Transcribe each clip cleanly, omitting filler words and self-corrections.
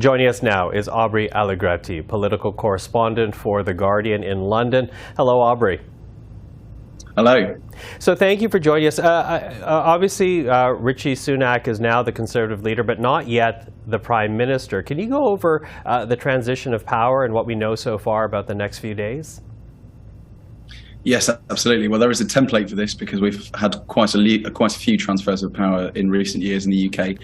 Joining us now is Aubrey Allegretti, political correspondent for The Guardian in London. Hello, Aubrey. Hello. So thank you for joining us. Obviously, Rishi Sunak is now the Conservative leader, but not yet the Prime Minister. Can you go over the transition of power and what we know so far about the next few days? Yes, absolutely. Well, there is a template for this because we've had quite a few transfers of power in recent years in the UK.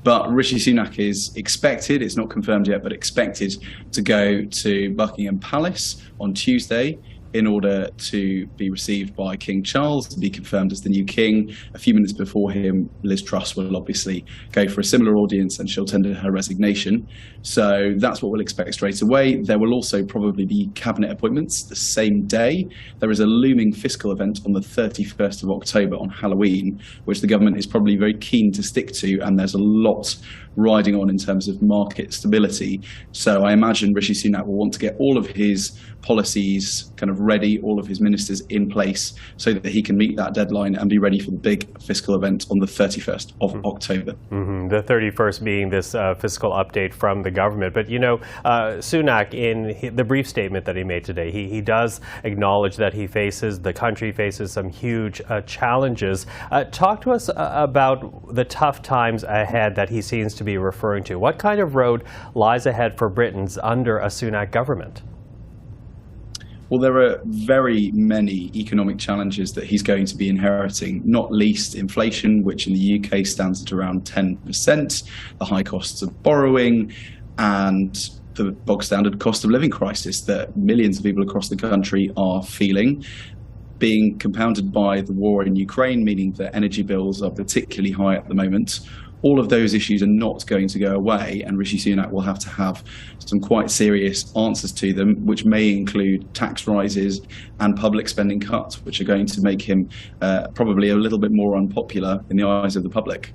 But Rishi Sunak is expected, it's not confirmed yet, but expected to go to Buckingham Palace on Tuesday in order to be received by King Charles, to be confirmed as the new king. A few minutes before him, Liz Truss will obviously go for a similar audience and she'll tender her resignation. So that's what we'll expect straight away. There will also probably be cabinet appointments the same day. There is a looming fiscal event on the 31st of October on Halloween, which the government is probably very keen to stick to, and there's a lot riding on in terms of market stability. So I imagine Rishi Sunak will want to get all of his policies kind of ready, all of his ministers in place so that he can meet that deadline and be ready for the big fiscal event on the 31st of October. The 31st being this fiscal update from the government. But, you know, Sunak, in the brief statement that he made today, he does acknowledge that the country faces some huge challenges. Talk to us about the tough times ahead that he seems to be referring to. What kind of road lies ahead for Britons under a Sunak government? Well, there are very many economic challenges that he's going to be inheriting, not least inflation, which in the UK stands at around 10%, the high costs of borrowing, and the bog standard cost of living crisis that millions of people across the country are feeling, being compounded by the war in Ukraine, meaning that energy bills are particularly high at the moment. All of those issues are not going to go away, and Rishi Sunak will have to have some quite serious answers to them, which may include tax rises and public spending cuts, which are going to make him probably a little bit more unpopular in the eyes of the public.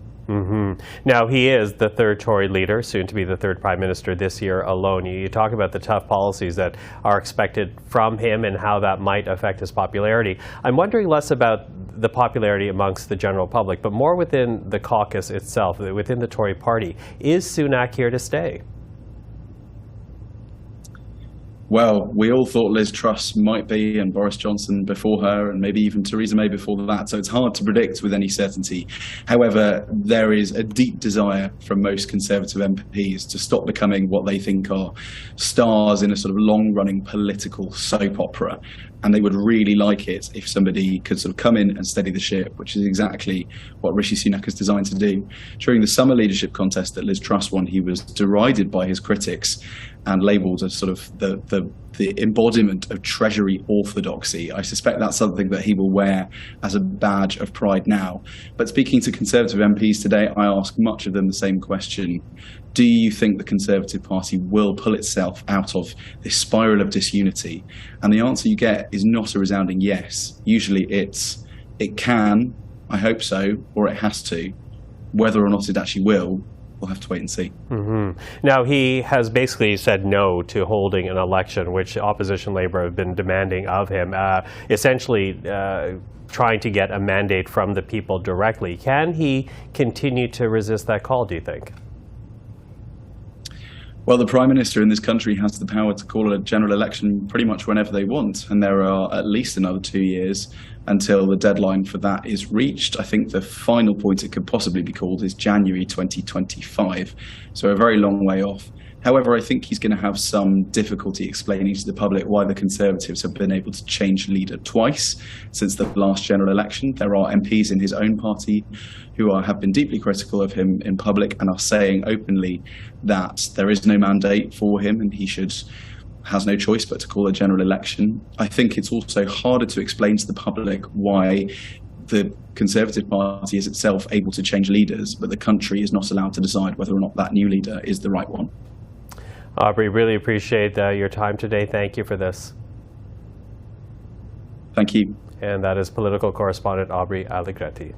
Now, he is the third Tory leader, soon to be the third Prime Minister this year alone. You talk about the tough policies that are expected from him and how that might affect his popularity. I'm wondering less about the popularity amongst the general public, but more within the caucus itself, within the Tory party. Is Sunak here to stay? Well, we all thought Liz Truss might be, and Boris Johnson before her, and maybe even Theresa May before that, so it's hard to predict with any certainty. However, there is a deep desire from most Conservative MPs to stop becoming what they think are stars in a sort of long-running political soap opera, and they would really like it if somebody could sort of come in and steady the ship, which is exactly what Rishi Sunak is designed to do. During the summer leadership contest that Liz Truss won, he was derided by his critics and labelled as sort of the embodiment of Treasury orthodoxy. I suspect that's something that he will wear as a badge of pride now. But speaking to Conservative MPs today, I ask much of them the same question. Do you think the Conservative Party will pull itself out of this spiral of disunity? And the answer you get is not a resounding yes. Usually it's, it can, I hope so, or it has to. Whether or not it actually will, we'll have to wait and see. Now, he has basically said no to holding an election, which opposition Labour have been demanding of him, essentially trying to get a mandate from the people directly. Can he continue to resist that call, do you think? Well, the Prime Minister in this country has the power to call a general election pretty much whenever they want, and there are at least another 2 years until the deadline for that is reached. I think the final point it could possibly be called is January 2025, so a very long way off. However, I think he's going to have some difficulty explaining to the public why the Conservatives have been able to change leader twice since the last general election. There are MPs in his own party who have been deeply critical of him in public and are saying openly that there is no mandate for him and he has no choice but to call a general election. I think it's also harder to explain to the public why the Conservative Party is itself able to change leaders, but the country is not allowed to decide whether or not that new leader is the right one. Aubrey, really appreciate your time today. Thank you for this. Thank you. And that is political correspondent Aubrey Allegretti.